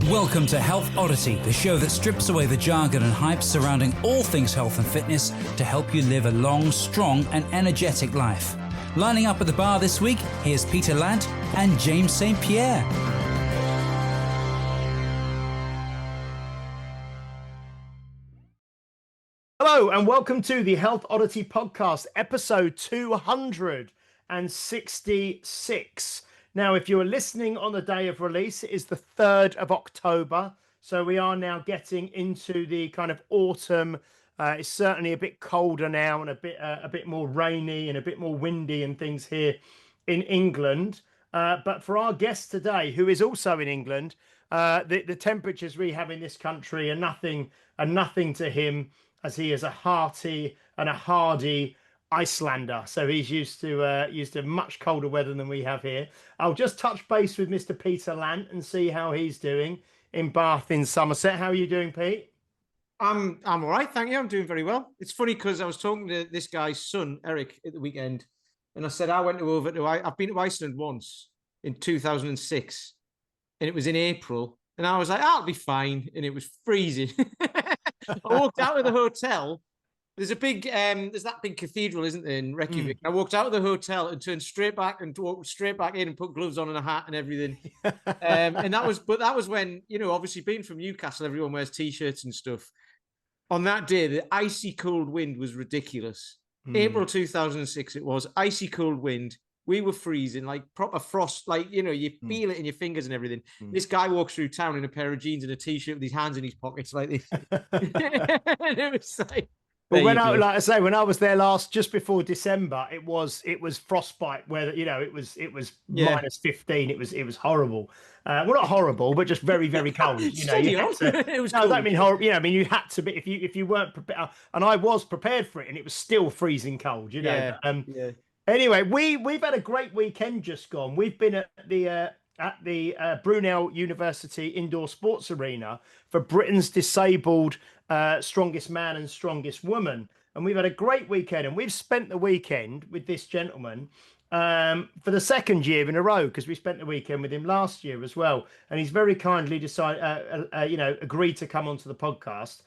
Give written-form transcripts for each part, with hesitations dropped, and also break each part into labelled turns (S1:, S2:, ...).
S1: Welcome to Health Oddity, the show that strips away the jargon and hype surrounding all things health and fitness to help you live a long, strong and energetic life. Lining up at the bar this week, here's Peter Lant and James St. Pierre.
S2: Hello and welcome to the Health Oddity podcast, episode 266. Now, if you're listening on the day of release, it is the 3rd of October. So we are now getting into the kind of autumn. It's certainly a bit colder now and a bit more rainy and a bit more windy and things here in England. But for our guest today, who is also in England, the temperatures we have in this country are nothing to him, as he is a hearty and a hardy Icelander. So he's used to much colder weather than we have here. I'll just touch base with Mr. Peter Lant and see how he's doing in Bath in Somerset. How are you doing, Pete?
S3: I'm all right, thank you. I'm doing very well. It's funny because I was talking to this guy's son, Erik, at the weekend, and I said I've been to Iceland once in 2006, and it was in April, and I was like, I'll be fine, and it was freezing. I walked out of the hotel. There's that big cathedral, isn't there, in Reykjavik? I walked out of the hotel and turned straight back and walked straight back in and put gloves on and a hat and everything. And that was when, obviously being from Newcastle, everyone wears t-shirts and stuff. On that day, the icy cold wind was ridiculous. April 2006, it was icy cold wind. We were freezing, like proper frost, you feel it in your fingers and everything. This guy walks through town in a pair of jeans and a t-shirt with his hands in his pockets like this. And it was like...
S2: But when I was there just before December, it was frostbite weather. It was minus 15. It was horrible. Well, not horrible, but just very, very cold. It was. No, cool. I mean horrible. You had to be if you weren't prepared, and I was prepared for it, and it was still freezing cold. Anyway, we've had a great weekend just gone. We've been at the Brunel University Indoor Sports Arena for Britain's Disabled Strongest Man and Strongest Woman. And we've had a great weekend, and we've spent the weekend with this gentleman for the second year in a row, because we spent the weekend with him last year as well. And he's very kindly agreed to come onto the podcast.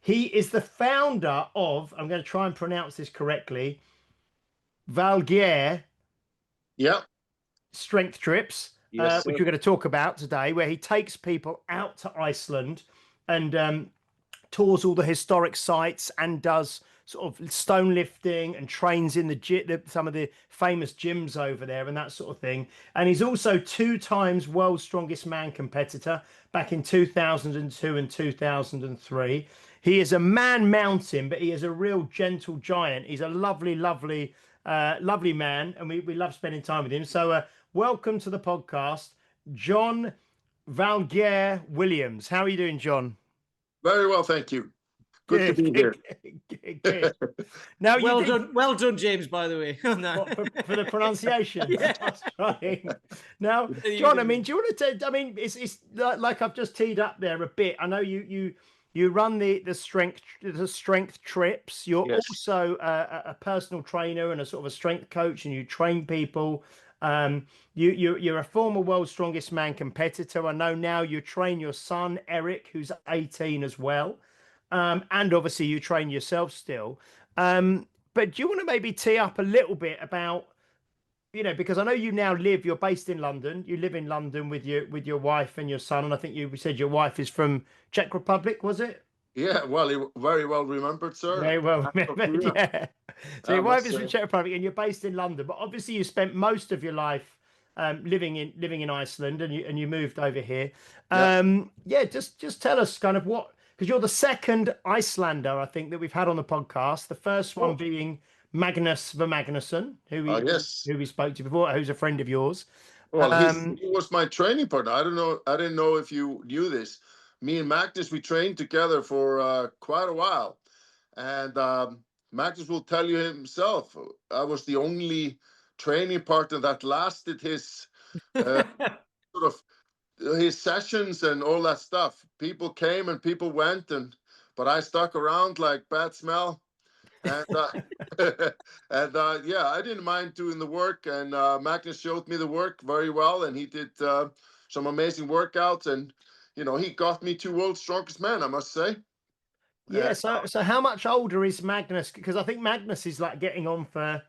S2: He is the founder of, I'm going to try and pronounce this correctly, Valgeir Strength Trips, which we're going to talk about today, where he takes people out to Iceland and tours all the historic sites and does sort of stone lifting and trains in some of the famous gyms over there and that sort of thing. And he's also 2 times World's Strongest Man competitor back in 2002 and 2003. He is a man mountain, but he is a real gentle giant. He's a lovely man, and we love spending time with him. So welcome to the podcast, Jón Valgeir Williams. How are you doing, John?
S4: Very well, thank you. Good to be here.
S2: Good. Now,
S3: well done, James, by the way.
S2: For the pronunciation.
S3: Yeah.
S2: That's right. Now, John, do you want to it's like I've just teed up there a bit. I know you run the strength trips. You're also a personal trainer and a sort of a strength coach, and you train people. You're a former World's Strongest Man competitor. I know now you train your son, Erik, who's 18 as well. And obviously you train yourself still. But do you want to maybe tee up a little bit about, because I know you're based in London. You live in London with your wife and your son. And I think you said your wife is from Czech Republic, was it?
S4: Yeah, well, very well remembered, sir.
S2: Very well remembered, yeah. So your wife is from Czech Republic and you're based in London, but obviously you spent most of your life living in Iceland, and you moved over here. Just tell us kind of because you're the second Icelander, I think, that we've had on the podcast. The first one being Magnus Ver Magnusson, who we spoke to before, who's a friend of yours.
S4: Well, he was my training partner. I didn't know if you knew this. Me and Magnus, we trained together for quite a while. And Magnus will tell you himself, I was the only training partner that lasted his his sessions and all that stuff. People came and people went, but I stuck around like bad smell. And I didn't mind doing the work. And Magnus showed me the work very well, and he did some amazing workouts, and he got me to world's strongest man, I must say.
S2: Yeah. So how much older is Magnus? Because I think Magnus is like getting on for.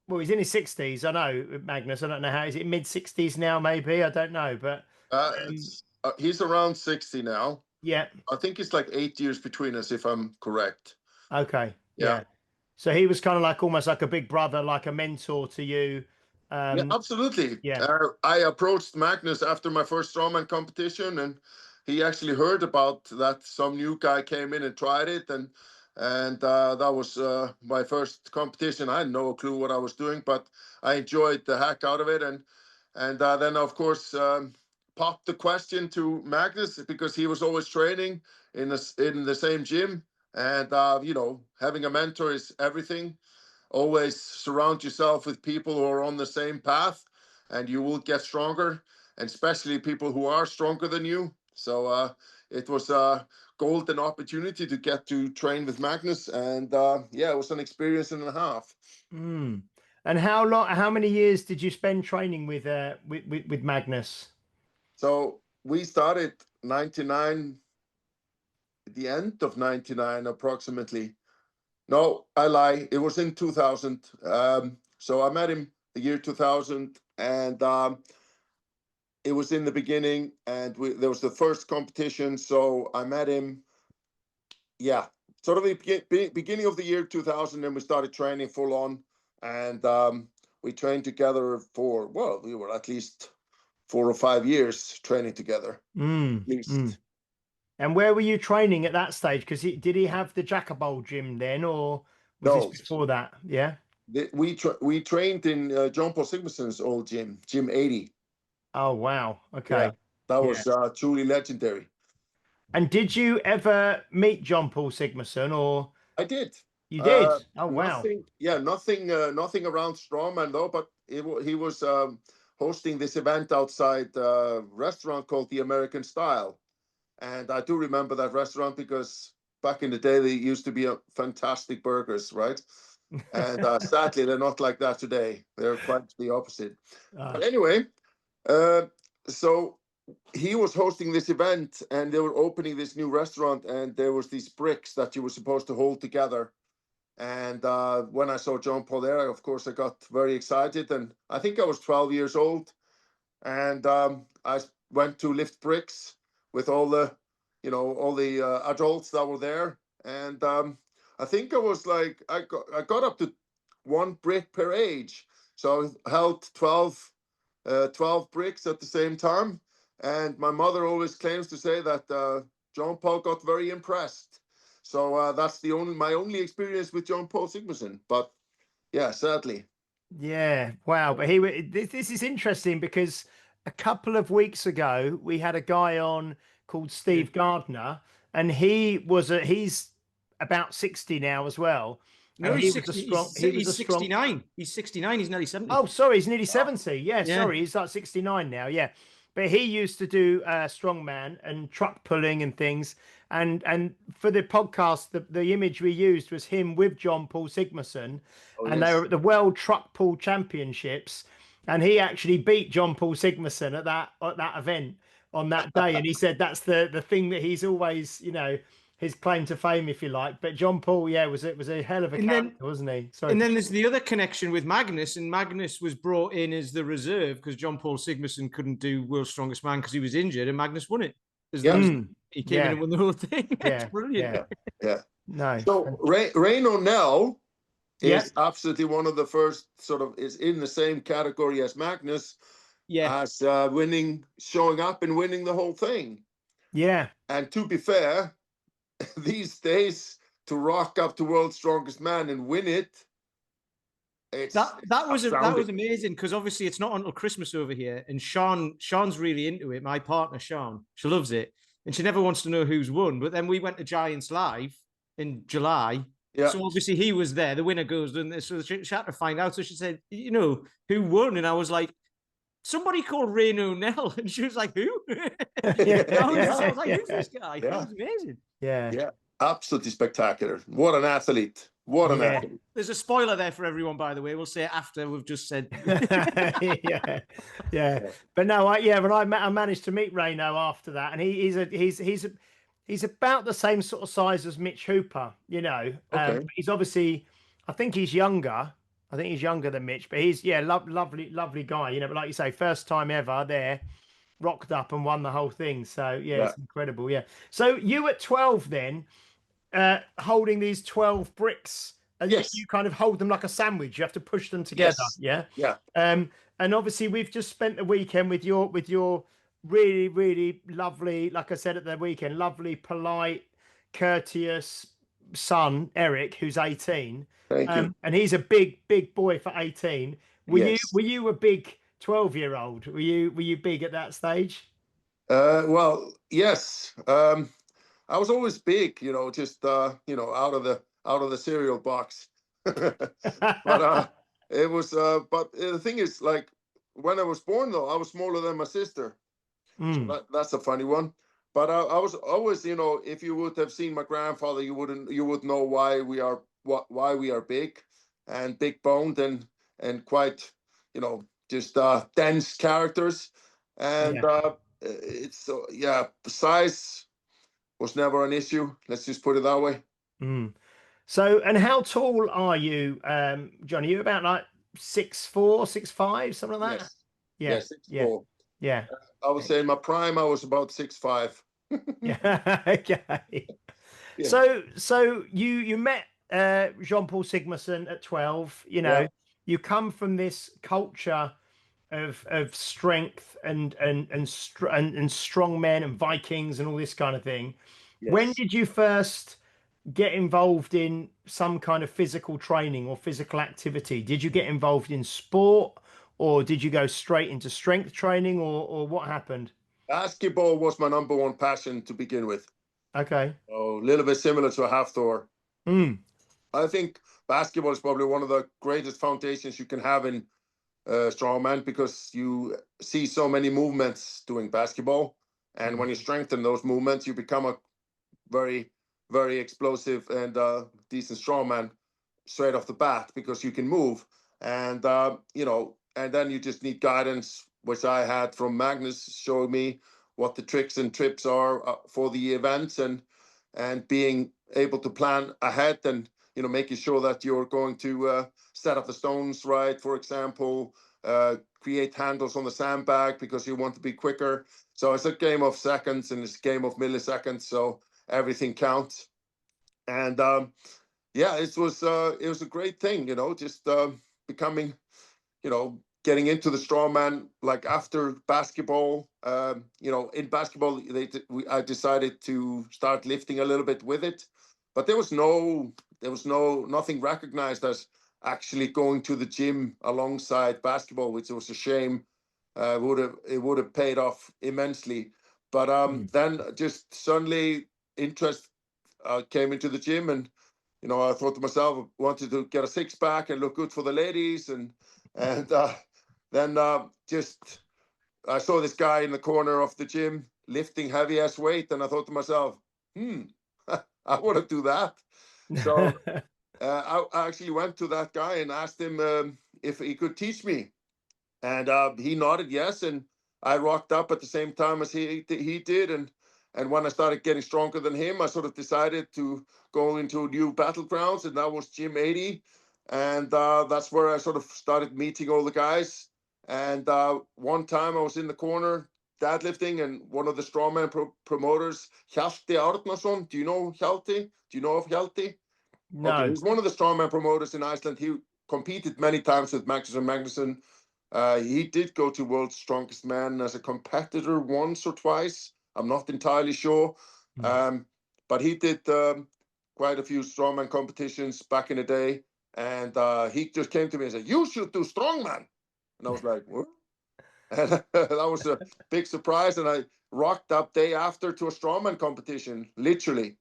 S2: Well, he's in his 60s. I know Magnus. I don't know how. Is it mid-60s now? Maybe I don't know, but
S4: he's around 60 now.
S2: Yeah.
S4: I think it's like 8 years between us, if I'm correct.
S2: Okay.
S4: Yeah.
S2: So he was kind of like almost like a big brother, like a mentor to you.
S4: Yeah, absolutely.
S2: Yeah.
S4: I approached Magnus after my first strongman competition, and he actually heard about that some new guy came in and tried it, and that was my first competition. I had no clue what I was doing, but I enjoyed the heck out of it, and then of course popped the question to Magnus, because he was always training in the same gym, and having a mentor is everything. Always surround yourself with people who are on the same path, and you will get stronger, and especially people who are stronger than you. So it was a golden opportunity to get to train with Magnus, and it was an experience and a half.
S2: And how many years did you spend training with Magnus?
S4: So we started 99, at the end of 99 approximately. No, I lie. It was in 2000. So I met him the year 2000, and it was in the beginning, and there was the first competition. So I met him, sort of the beginning of the year 2000, and we started training full on, and we trained together we were at least 4 or 5 years training together. At least.
S2: And where were you training at that stage? Because did he have the Jackabole gym then, or was this before that? Yeah.
S4: We trained in Jón Pál Sigmundsson's old gym 80.
S2: Oh wow! Okay.
S4: Yeah, that was truly legendary.
S2: And did you ever meet Jón Pál Sigmarsson, or?
S4: I did.
S2: You did? Oh wow!
S4: Nothing around strongman though. But he was hosting this event outside a restaurant called the American Style. And I do remember that restaurant, because back in the day, they used to be fantastic burgers, right? And sadly, they're not like that today. They're quite the opposite. But anyway, so he was hosting this event, and they were opening this new restaurant, and there was these bricks that you were supposed to hold together. And when I saw Jón Pál there, of course, I got very excited. And I think I was 12 years old. And I went to lift bricks with all the adults that were there, and I think I was like I got up to 1 brick per age, so I held 12 bricks at the same time. And my mother always claims to say that Jón Pál got very impressed. So that's my only experience with Jón Pál Sigmarsson. But yeah, sadly.
S2: Yeah, wow. But this is interesting, because a couple of weeks ago we had a guy on called Steve Gardner, and he's about 60 now as well.
S3: No, he's 69. He's 69. He's nearly 70.
S2: Oh, sorry, he's nearly 70. Yeah, sorry, he's like 69 now. Yeah, but he used to do strongman and truck pulling and things. And for the podcast, the image we used was him with Jón Pál Sigmarsson, they were at the World Truck Pull Championships, and he actually beat Jón Pál Sigmarsson at that event on that day. And he said that's the thing that he's always, his claim to fame, if you like. But Jón Pál, was a hell of a character, wasn't he? Sorry.
S3: And then there's the other connection with Magnus, and Magnus was brought in as the reserve because Jón Pál Sigmarsson couldn't do World's Strongest Man because he was injured, and Magnus won it. He came in and won the whole thing. That's brilliant.
S4: Yeah.
S2: Nice.
S4: So Rain O'Neill is absolutely one of the first, is in the same category as Magnus. Yeah. As showing up and winning the whole thing.
S2: Yeah.
S4: And to be fair, these days, to rock up to World's Strongest Man and win it,
S3: that was amazing, because obviously it's not until Christmas over here, and Sean's really into it. My partner Sean, she loves it, and she never wants to know who's won. But then we went to Giants Live in July, so obviously he was there. The winner goes, and so she had to find out. So she said, who won, and I was like, somebody called Rain O'Neill, and she was like, who? I was like, who's this guy? That was amazing.
S2: Yeah,
S4: absolutely spectacular. What an athlete. What an athlete.
S3: There's a spoiler there for everyone, by the way. We'll say it after we've just said.
S2: yeah. But no, when I managed to meet Rayno after that, and he's about the same sort of size as Mitch Hooper, you know. He's obviously, I think he's younger. I think he's younger than Mitch, but he's lovely guy, you know. But like you say, first time ever there, rocked up and won the whole thing. So it's incredible. Yeah. So you at 12 then, holding these 12 bricks.
S4: Yes.
S2: You kind of hold them like a sandwich. You have to push them together.
S4: Yes.
S2: Yeah. And obviously we've just spent the weekend with your really, really lovely, like I said at the weekend, lovely, polite, courteous son, Erik, who's 18.
S4: Thank you.
S2: And he's a big boy for 18. Were you a big 12-year-old? Were you big at that stage?
S4: Well, yes. I was always big, you know, just out of the cereal box. But it was but the thing is, like, when I was born though, I was smaller than my sister. So that's a funny one. But I was always, you know, if you would have seen my grandfather, you would know why we are big and big boned and quite, you know, just dense characters. And it's size was never an issue. Let's just put it that way.
S2: So, and how tall are you, John? Are you about like 6'4", 6'5", something like that?
S4: Yes. 6'4".
S2: Yeah.
S4: I would say in my prime, I was about 6'5".
S2: Yeah. Okay. Yeah. So you met Jean-Paul Sigmarsson at 12. You know, you come from this culture of strength and strong men and Vikings and all this kind of thing. Yes. When did you first get involved in some kind of physical training or physical activity? Did you get involved in sport, or did you go straight into strength training, or what happened?
S4: Basketball was my number one passion to begin with.
S2: Okay.
S4: So a little bit similar to a Hafthor. I think basketball is probably one of the greatest foundations you can have in strongman, because you see so many movements doing basketball, and when you strengthen those movements, you become a very, very explosive and decent strongman straight off the bat, because you can move, and you know, and then you just need guidance, which I had from Magnus, showing me what the tricks and trips are for the events, and being able to plan ahead, and you know, making sure that you're going to set up the stones right, for example, create handles on the sandbag because you want to be quicker. So it's a game of seconds and it's a game of milliseconds. So everything counts. And it was a great thing, you know, just becoming, you know, getting into the strongman, like after basketball. You know, in basketball, I decided to start lifting a little bit with it, but there was nothing recognized as actually going to the gym alongside basketball, which was a shame. It would have paid off immensely. But then just suddenly interest came into the gym, and you know, I thought to myself, I wanted to get a six pack and look good for the ladies, and then just I saw this guy in the corner of the gym lifting heavy ass weight, and I thought to myself, I want to do that. So I actually went to that guy and asked him if he could teach me, and he nodded yes, and I rocked up at the same time as he did, and when I started getting stronger than him, I sort of decided to go into new battlegrounds, and that was Gym 80, and that's where I sort of started meeting all the guys. And one time I was in the corner deadlifting, and one of the strongman promoters, Hjalti Árnason. Do you know Hjalti? Do you know of Hjalti?
S2: No.
S4: Okay, he's one of the strongman promoters in Iceland. He competed many times with Magnus Ver Magnusson. He did go to World's Strongest Man as a competitor once or twice. I'm not entirely sure. But he did quite a few strongman competitions back in the day. And he just came to me and said, "You should do strongman." And I was like, what? And that was a big surprise. And I rocked up day after to a strongman competition, literally.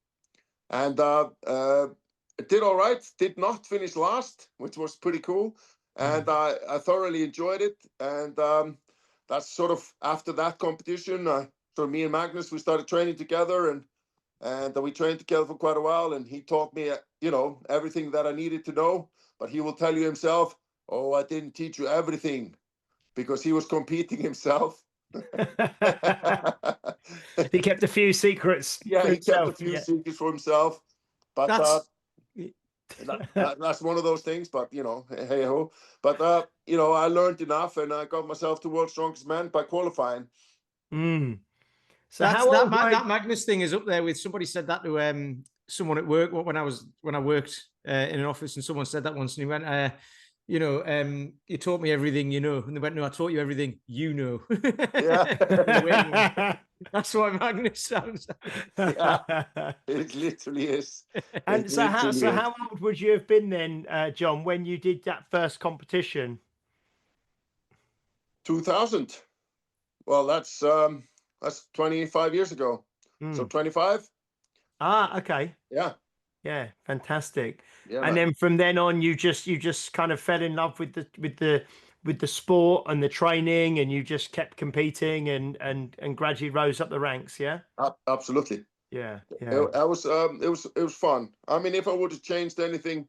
S4: And did all right. Did not finish last, which was pretty cool. And I thoroughly enjoyed it. And that's sort of after that competition. So me and Magnus, we started training together. and we trained together for quite a while. And he taught me, everything that I needed to know. But he will tell you himself, "Oh, I didn't teach you everything," because he was competing himself.
S2: He kept a few secrets.
S4: Yeah,
S2: for
S4: he kept a
S2: himself.
S4: few secrets for himself. But that's one of those things. But hey ho. But I learned enough, and I got myself to world's strongest man by qualifying.
S2: Mm. So
S3: that Magnus thing is up there with, somebody said that to someone at work when I worked in an office, and someone said that once, and he went, you taught me everything, and they went, "No, I taught you everything,
S4: Yeah.
S3: That's why Magnus sounds.
S4: Yeah, it literally is.
S2: And so how old would you have been then, Jón, when you did that first competition?
S4: 2000. Well, that's 25 years ago. So 25.
S2: Okay. Yeah, fantastic.
S4: Yeah,
S2: and then from then on, you just kind of fell in love with the sport and the training, and you just kept competing and gradually rose up the ranks. Yeah.
S4: Absolutely.
S2: Yeah.
S4: It was fun. I mean, if I would have changed anything,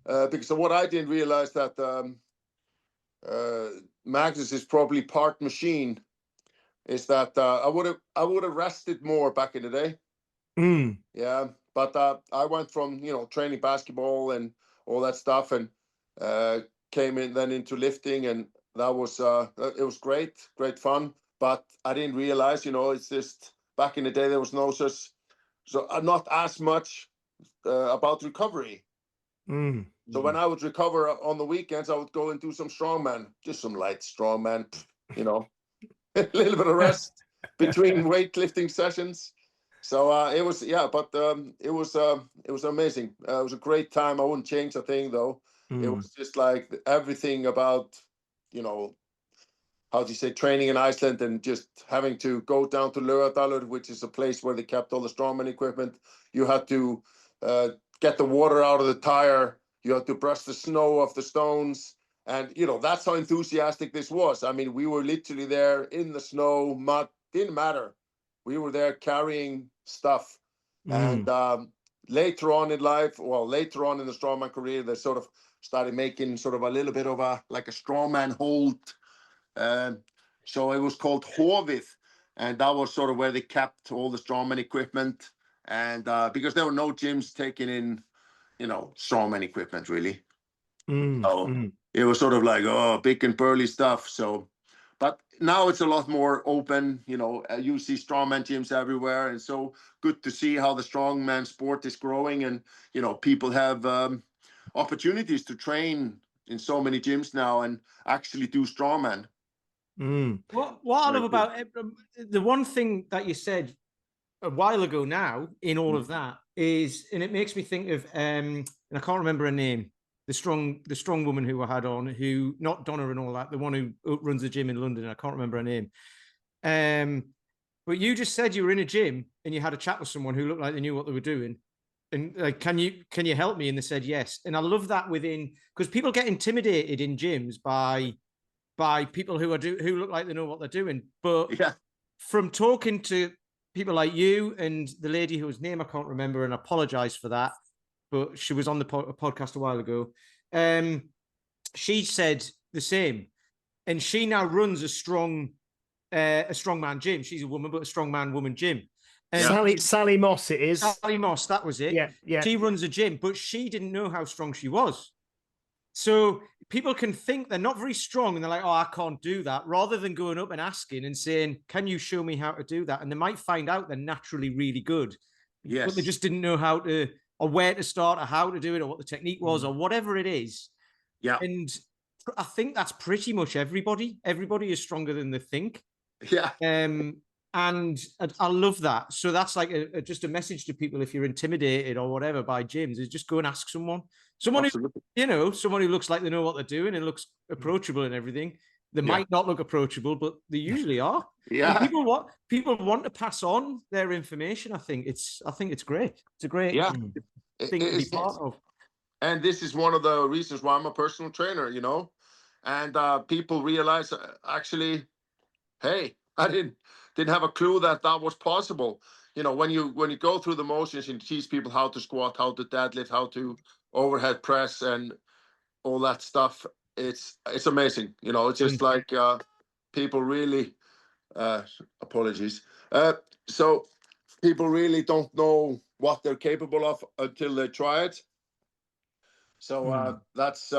S4: because of what I didn't realize that Magnus is probably part machine, is that I would have rested more back in the day. Yeah, but I went from training basketball and all that stuff, and came in then into lifting, and that was it was great fun. But I didn't realize, it's just back in the day there was no such, so not as much about recovery. So when I would recover on the weekends, I would go and do some strongman, just some light strongman, a little bit of rest between weightlifting sessions. So it was, but it was amazing. It was a great time. I wouldn't change a thing though. It was just like everything about, how do you say, training in Iceland, and just having to go down to Laugardalur, which is a place where they kept all the strongman equipment. You had to get the water out of the tire. You had to brush the snow off the stones. And, that's how enthusiastic this was. I mean, we were literally there in the snow, mud, didn't matter. We were there carrying stuff. And later on in life, later on in the strongman career, they sort of started making sort of a little bit of a strongman hold. So it was called Hovið, and that was sort of where they kept all the strongman equipment. And because there were no gyms taking in, strongman equipment really. It was sort of like, big and burly stuff. So, but now it's a lot more open. You see strongman gyms everywhere, and so good to see how the strongman sport is growing, and people have opportunities to train in so many gyms now and actually do strongman.
S3: What I love about it, the one thing that you said a while ago now in all of that is, and it makes me think of, and I can't remember her name, the strong woman who I had on, who, not Donna and all that, the one who runs the gym in London. I can't remember her name. But you just said you were in a gym and you had a chat with someone who looked like they knew what they were doing. And like, can you help me? And they said yes. And I love that because people get intimidated in gyms by people who look like they know what they're doing. But from talking to people like you and the lady whose name I can't remember, and I apologize for that, but she was on the podcast a while ago. She said the same, and she now runs a strongman gym. She's a woman, but a strongman woman gym. And
S2: Sally Moss, it is.
S3: Sally Moss, that was it.
S2: Yeah.
S3: She runs a gym, but she didn't know how strong she was. So people can think they're not very strong, and they're like, "Oh, I can't do that," rather than going up and asking and saying, "Can you show me how to do that?" And they might find out they're naturally really good.
S4: Yes.
S3: But they just didn't know how to, or where to start, or how to do it, or what the technique was, or whatever it is.
S4: Yeah.
S3: And I think that's pretty much everybody. Everybody is stronger than they think.
S4: Yeah.
S3: And I love that. So that's like just a message to people: if you're intimidated or whatever by gyms, is just go and ask someone who, someone who looks like they know what they're doing and looks approachable and everything. They might not look approachable, but they usually are.
S4: Yeah.
S3: And people want to pass on their information. I think it's great. It's a great thing to be part of.
S4: And this is one of the reasons why I'm a personal trainer, and people realize actually, hey, I didn't have a clue that was possible. when you go through the motions and teach people how to squat, how to deadlift, how to overhead press, and all that stuff, it's amazing. It's just like people really apologies. So people really don't know what they're capable of until they try it. So that's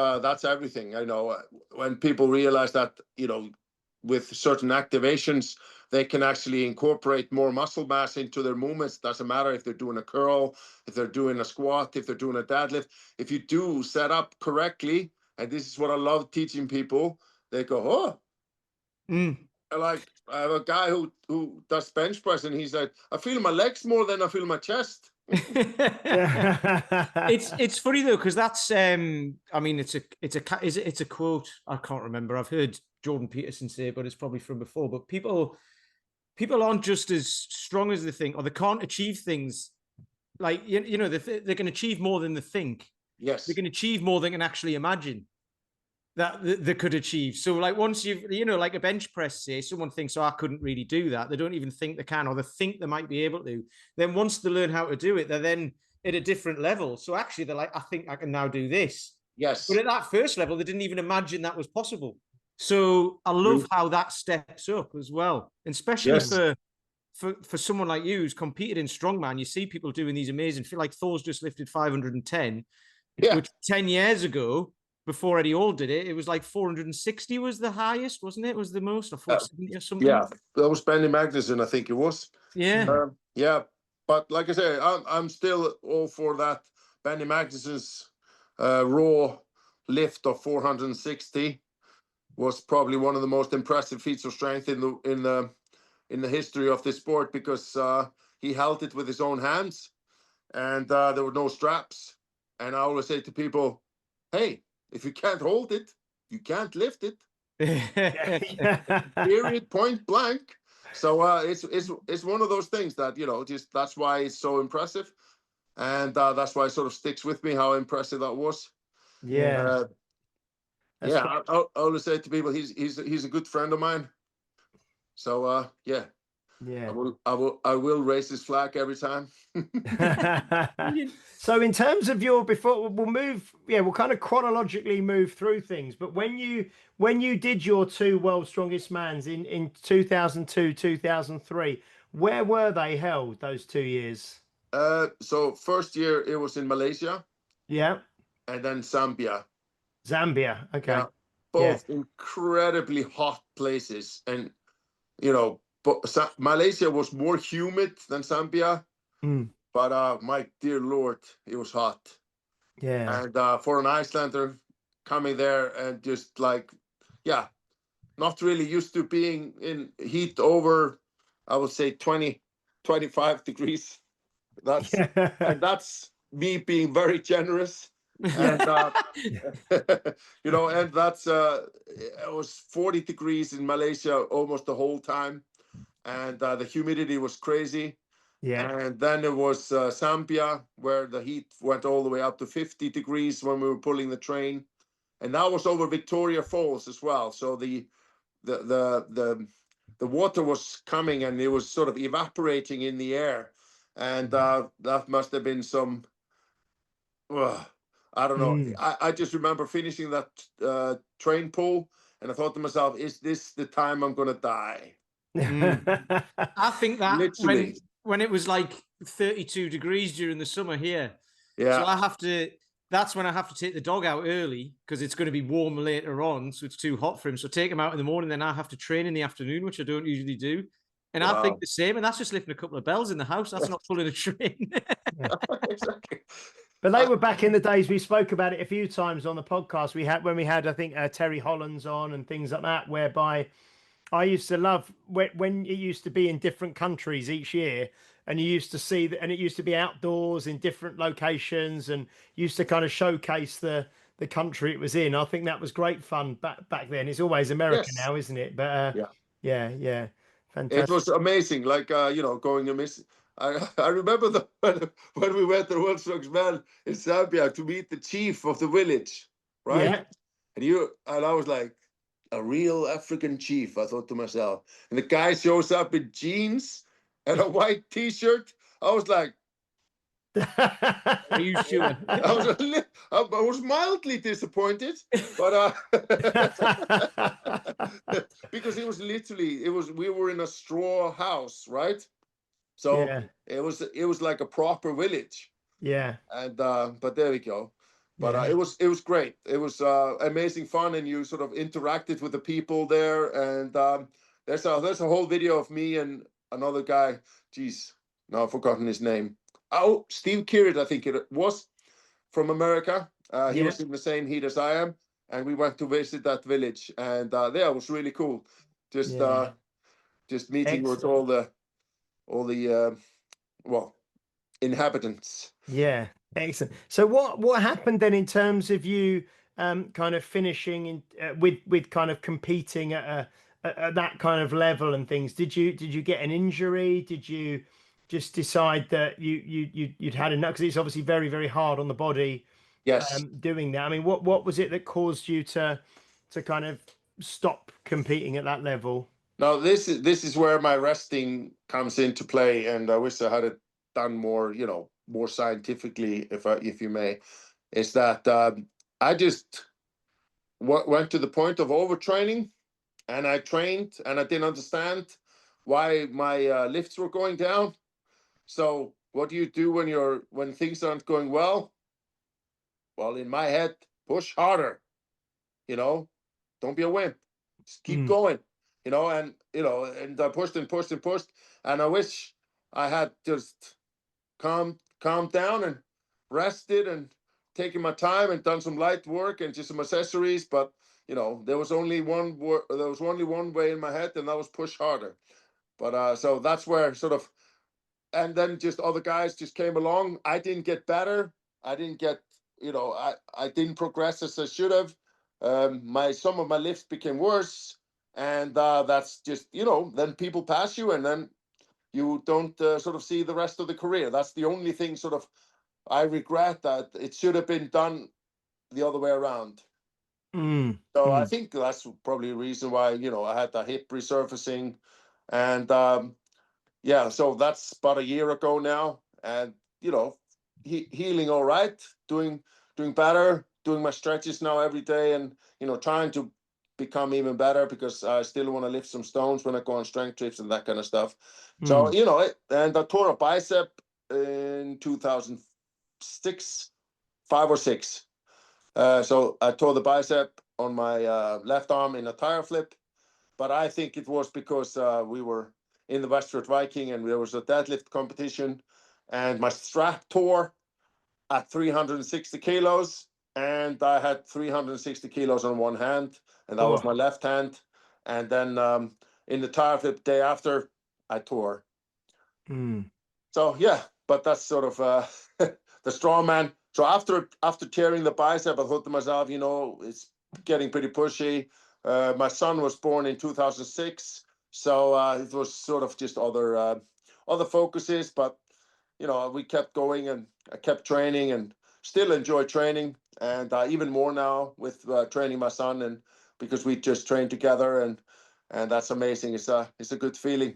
S4: everything. I know when people realize that, with certain activations, they can actually incorporate more muscle mass into their movements. Doesn't matter if they're doing a curl, if they're doing a squat, if they're doing a deadlift. If you do set up correctly, and this is what I love teaching people, they go, oh. Like, I have a guy who does bench press, and he's like, I feel my legs more than I feel my chest.
S3: It's funny though, because that's I mean, it's a quote. I can't remember. I've heard Jordan Peterson say it, but it's probably from before. But people aren't just as strong as they think, or they can't achieve things like they can achieve more than they think.
S4: Yes,
S3: they can achieve more than they can actually imagine that they could achieve. So like once you've, like a bench press, say someone thinks, oh, I couldn't really do that. They don't even think they can, or they think they might be able to. Then once they learn how to do it, they're then at a different level. So actually they're like, I think I can now do this.
S4: Yes.
S3: But at that first level, they didn't even imagine that was possible. So I love how that steps up as well. And especially for someone like you who's competed in strongman, you see people doing these amazing, like Thor's just lifted 510, which 10 years ago, before Eddie Hall did it, it was like 460 was the highest, wasn't it? Was the most, or 470 or something?
S4: Yeah, that was Benny Magnusson, I think it was.
S3: Yeah.
S4: Yeah, but like I say, I'm still all for that. Benny Magnusson's raw lift of 460 was probably one of the most impressive feats of strength in the history of this sport, because he held it with his own hands, and there were no straps. And I always say to people, hey, if you can't hold it, you can't lift it. Period, point blank. So it's one of those things that, just that's why it's so impressive. And that's why it sort of sticks with me how impressive that was.
S2: Yeah.
S4: I always say to people, he's a good friend of mine. So yeah. I will raise his flag every time.
S2: So in terms of we'll kind of chronologically move through things. But when you did your 2 World's Strongest Mans in 2002, 2003, where were they held those 2 years?
S4: So first year it was in Malaysia.
S2: Yeah.
S4: And then Zambia.
S2: Okay.
S4: Yeah, both incredibly hot places, and but Malaysia was more humid than Zambia. But my dear Lord, it was hot.
S2: Yeah.
S4: And for an Icelander coming there and just like, not really used to being in heat over, I would say 20, 25 degrees. And that's me being very generous. And and that's it was 40 degrees in Malaysia almost the whole time, and the humidity was crazy. And then it was Zambia, where the heat went all the way up to 50 degrees when we were pulling the train, and that was over Victoria Falls as well. So the water was coming, and it was sort of evaporating in the air, and that must have been some. I don't know. I just remember finishing that train pull, and I thought to myself, "Is this the time I'm going to die?"
S3: I think that
S4: literally
S3: when it was like 32 degrees during the summer here.
S4: Yeah.
S3: So that's when I have to take the dog out early, because it's going to be warm later on, so it's too hot for him. So take him out in the morning, then I have to train in the afternoon, which I don't usually do. And I think the same, and that's just lifting a couple of bells in the house. That's not pulling a train.
S4: Exactly.
S2: But they were back in the days. We spoke about it a few times on the podcast. When we had, I think, Terry Hollands on and things like that, whereby I used to love when it used to be in different countries each year, and you used to see that, and it used to be outdoors in different locations, and used to kind of showcase the country it was in. I think that was great fun back then. It's always America now, isn't it? But yeah, fantastic.
S4: It was amazing. Like going to miss. I remember when we went to the World's Strongest Man in Zambia to meet the chief of the village, right? Yeah. And I was like, a real African chief, I thought to myself. And the guy shows up in jeans and a white T-shirt. I was like,
S3: Are you sure?
S4: I was mildly disappointed, but because it was literally, we were in a straw house, right? So
S2: Yeah.
S4: it was like a proper village,
S2: Yeah.
S4: and but there we go. But
S2: Yeah.
S4: it was great. It was amazing fun, and you sort of interacted with the people there. And there's a whole video of me and another guy. Geez, now I've forgotten his name. Oh, Steve Kirrid, I think it was, from America. He
S2: Yeah.
S4: was in the same heat as I am, and we went to visit that village, and yeah, it was really cool. Just
S2: Yeah.
S4: just meeting with
S2: Excellent.
S4: all the well, inhabitants.
S2: Yeah, excellent. So what happened then in terms of you kind of finishing in with kind of competing at that kind of level and things? Did you get an injury? Did you just decide that you'd had enough? Because it's obviously very, very hard on the body
S4: Yes.
S2: doing that. I mean, what was it that caused you to kind of stop competing at that level?
S4: Now this is where my resting comes into play, and I wish I had it done more, more scientifically, if you may. Is that I just went to the point of overtraining, and I trained, and I didn't understand why my lifts were going down. So what do you do when things aren't going well? Well, in my head, push harder. Don't be a wimp. Just keep going. And I pushed and pushed and pushed, and I wish I had just calmed down and rested and taken my time and done some light work and just some accessories. But there was only one way in my head, and that was push harder. But so that's where sort of, and then just other guys just came along. I didn't get better. I didn't get, I didn't progress as I should have. Some of my lifts became worse, and that's just, then people pass you, and then you don't sort of see the rest of the career. That's the only thing sort of I regret, that it should have been done the other way around. So I think that's probably a reason why, I had the hip resurfacing, and yeah, so that's about a year ago now, and healing all right, doing better, doing my stretches now every day, and trying to become even better, because I still want to lift some stones when I go on strength trips and that kind of stuff. So and I tore a bicep in 2006, 5 or 6. So I tore the bicep on my left arm in a tire flip, but I think it was because we were in the Westford Viking, and there was a deadlift competition, and my strap tore at 360 kilos, and I had 360 kilos on one hand, and that was my left hand. And then in the tire flip day after, I tore. So yeah, but that's sort of the strongman. So after tearing the bicep, I thought to myself, it's getting pretty pushy. My son was born in 2006, so it was sort of just other focuses. But we kept going, and I kept training, and still enjoy training, and even more now with training my son, and because we just train together, and that's amazing. It's a good feeling.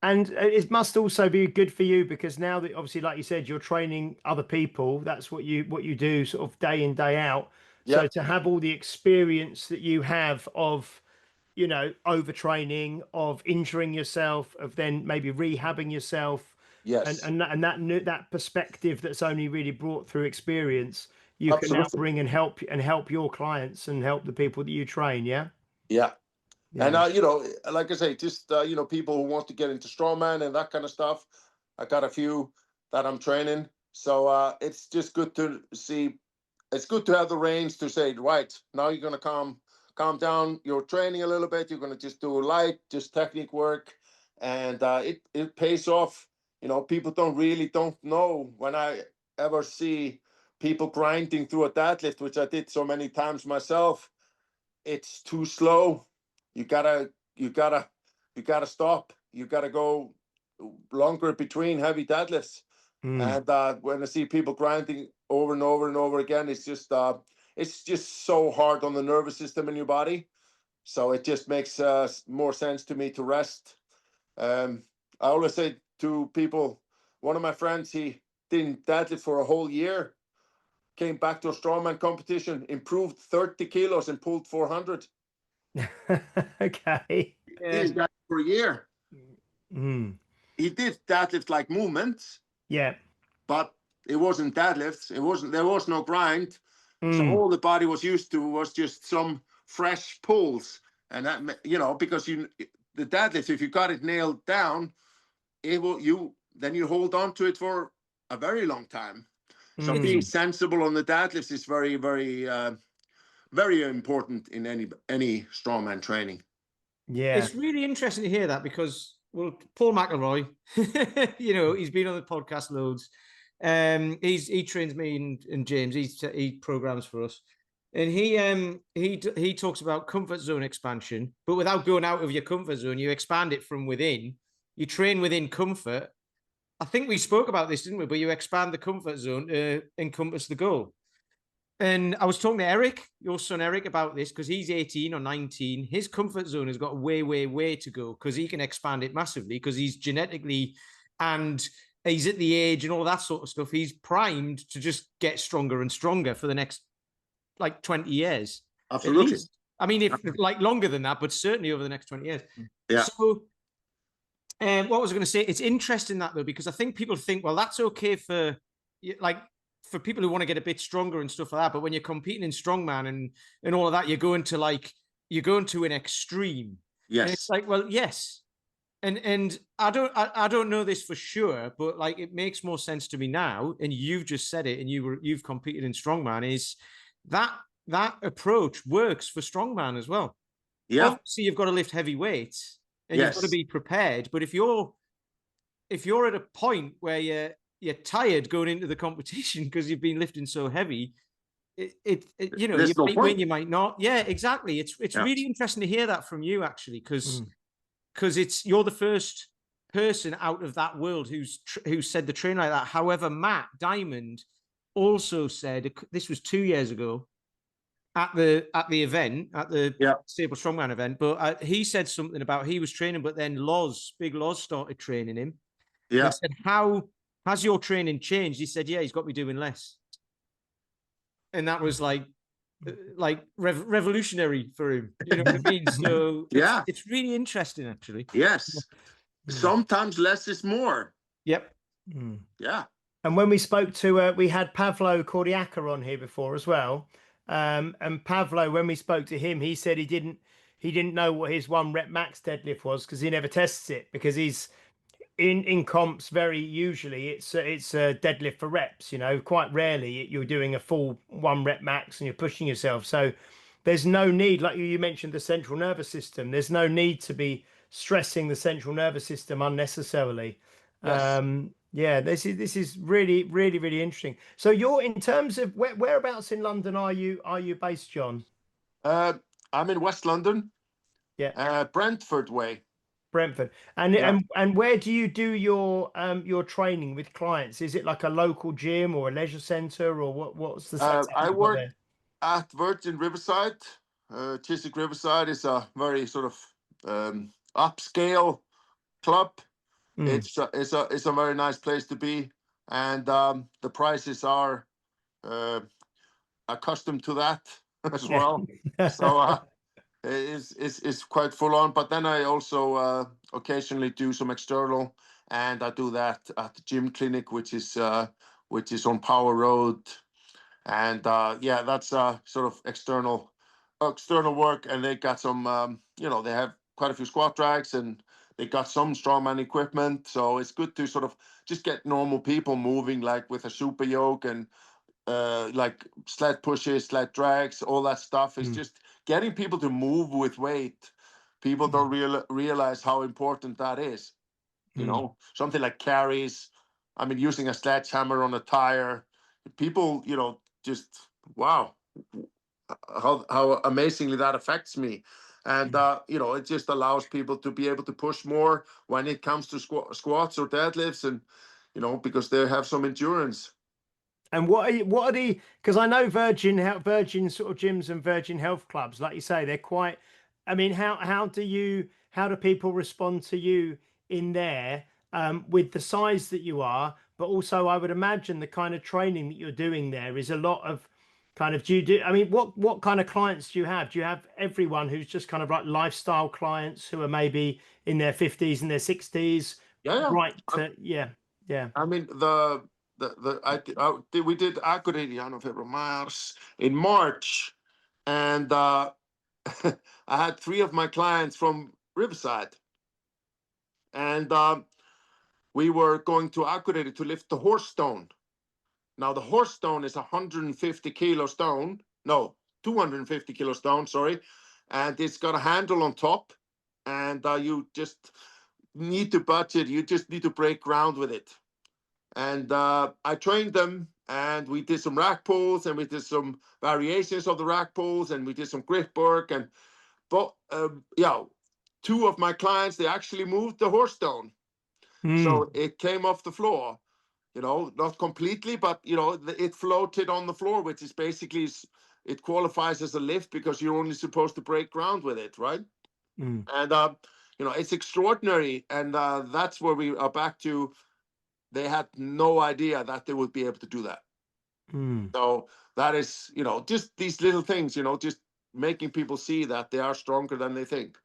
S2: And it must also be good for you, because now that, obviously, like you said, you're training other people. That's what you do sort of day in, day out. So to have all the experience that you have of, overtraining, of injuring yourself, of then maybe rehabbing yourself,
S4: Yes.
S2: and that perspective that's only really brought through experience, you can now
S4: Absolutely.
S2: bring and help your clients and help the people that you train. Yeah.
S4: Yeah. And
S2: Yeah.
S4: like I say, just people who want to get into strongman and that kind of stuff. I got a few that I'm training, so it's just good to see. It's good to have the reins to say, right, now you're gonna calm down your training a little bit. You're gonna just do light, just technique work, and it pays off. People don't know, when I ever see people grinding through a deadlift, which I did so many times myself. It's too slow. You gotta stop. You gotta go longer between heavy deadlifts. And when I see people grinding over and over and over again, it's just so hard on the nervous system in your body. So it just makes more sense to me to rest I always say to people, one of my friends, he didn't deadlift for a whole year, came back to a strongman competition, improved 30 kilos and pulled 400.
S2: Okay.
S3: Yeah.
S4: He's got for a year.
S2: Mm.
S4: He did deadlift like movements,
S2: Yeah.
S4: but it wasn't deadlifts. There was no grind. So all the body was used to was just some fresh pulls. And that, because the deadlift, if you got it nailed down, then you hold on to it for a very long time. So being sensible on the deadlifts is very, very, very important in any strongman training.
S2: Yeah.
S3: It's really interesting to hear that because, well, Paul McElroy, he's been on the podcast loads. He trains me and James. He programs for us, and he talks about comfort zone expansion, but without going out of your comfort zone, you expand it from within. You train within comfort. I think we spoke about this, didn't we? But you expand the comfort zone to encompass the goal. And I was talking to Erik, your son Erik, about this because he's 18 or 19. His comfort zone has got way, way, way to go because he can expand it massively because he's genetically and he's at the age and all that sort of stuff. He's primed to just get stronger and stronger for the next 20 years.
S4: Absolutely.
S3: I mean, if longer than that, but certainly over the next 20 years.
S4: Yeah.
S3: So what was I going to say? It's interesting that though, because I think people think, well, that's okay for people who want to get a bit stronger and stuff like that. But when you're competing in strongman and all of that, you're going to an extreme.
S4: Yes.
S3: And it's like, well, yes. And I don't know this for sure, but it makes more sense to me now. And you've just said it, and you've competed in strongman, is that approach works for strongman as well.
S4: Yeah.
S3: Obviously, you've got to lift heavy weights and you've got to be prepared. But if you're at a point where you're tired going into the competition because you've been lifting so heavy, you might win, you might not. Yeah, exactly. It's really interesting to hear that from you, actually, because you're the first person out of that world who said the train like that. However, Matt Diamond also said, this was 2 years ago at the event, at the Stable Strongman event, but he said something about he was training, but then Big Loz started training him. Yeah. And I said, how has your training changed? He said, yeah, he's got me doing less. And that was revolutionary for him. You know what I mean? So it's really interesting, actually.
S4: Yes. Sometimes less is more.
S3: Yep.
S4: Yeah.
S2: And when we spoke to, we had Pavlo Cordiaca on here before as well. And Pavlo, when we spoke to him, he said he didn't know what his 1 rep max deadlift was because he never tests it, because he's in comps very usually it's a deadlift for reps. Quite rarely you're doing a full 1 rep max and you're pushing yourself. So there's no need, like you mentioned, the central nervous system. There's no need to be stressing the central nervous system unnecessarily. Yes. This is really, really, really interesting. So you're, in terms of whereabouts in London are you based, John?
S4: I'm in West London.
S2: Yeah.
S4: Brentford way.
S2: Brentford. And where do you do your training with clients? Is it like a local gym or a leisure centre, or what's the setup?
S4: I work at Virgin Riverside. Chiswick Riverside is a very sort of upscale club. It's a very nice place to be, and the prices are accustomed to that as well. So it's quite full on. But then I also occasionally do some external, and I do that at the gym clinic, which is on Power Road, and that's sort of external work. And they got some they have quite a few squat racks, and they got some strongman equipment. So it's good to sort of just get normal people moving, like with a super yoke and like sled pushes, sled drags, all that stuff. Is just getting people to move with weight. People don't realize how important that is. Something like carries. I mean, using a sledgehammer on a tire. People, just wow, how amazingly that affects me. And it just allows people to be able to push more when it comes to squats or deadlifts, and because they have some endurance.
S2: And what are the? Because I know Virgin sort of gyms and Virgin Health clubs, like you say, they're quite. I mean, how do people respond to you in there with the size that you are, but also I would imagine the kind of training that you're doing there is a lot of kind of, I mean, what kind of clients do you have? Do you have everyone who's just kind of like lifestyle clients who are maybe in their 50s and their 60s?
S4: Yeah,
S2: Right.
S4: yeah.
S2: Yeah.
S4: I mean, we did Akureyri, January, February, March, in March, and I had 3 of my clients from Riverside, and we were going to Akureyri to lift the horse stone. Now, the horse stone is 150 kilo stone, no, 250 kilo stone, sorry, and it's got a handle on top, and you just need to budget, you just need to break ground with it. And I trained them, and we did some rack pulls, and we did some variations of the rack pulls, and we did some grip work. And but yeah, 2 of my clients, they actually moved the horse stone, so it came off the floor. You know, not completely, but you know, it floated on the floor, which is basically, it qualifies as a lift because you're only supposed to break ground with it, right? And you know, it's extraordinary, and that's where we are back to. They had no idea that they would be able to do that. So that is, you know, just these little things, you know, just making people see that they are stronger than they think.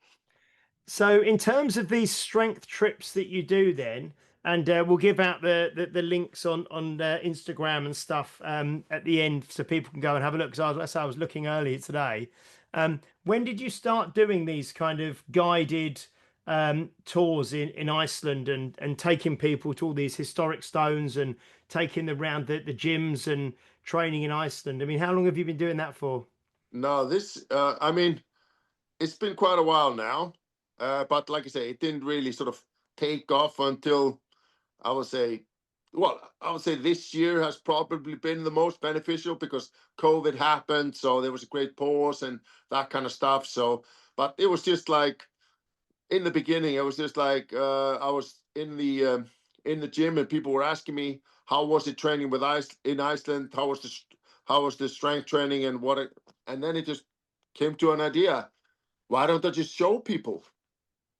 S2: So in terms of these strength trips that you do then, and we'll give out the links on Instagram and stuff at the end so people can go and have a look, because I was looking earlier today. When did you start doing these kind of guided tours in Iceland and taking people to all these historic stones and taking them around the gyms and training in Iceland? I mean, how long have you been doing that for?
S4: No, this, I mean, it's been quite a while now, but like I say, it didn't really sort of take off until I would say, I would say this year has probably been the most beneficial because COVID happened, so there was a great pause and that kind of stuff. So, but it was just like in the beginning, it was just like I was in the gym and people were asking me how was it training with in Iceland, how was the strength training and and then it just came to an idea. Why don't I just show people?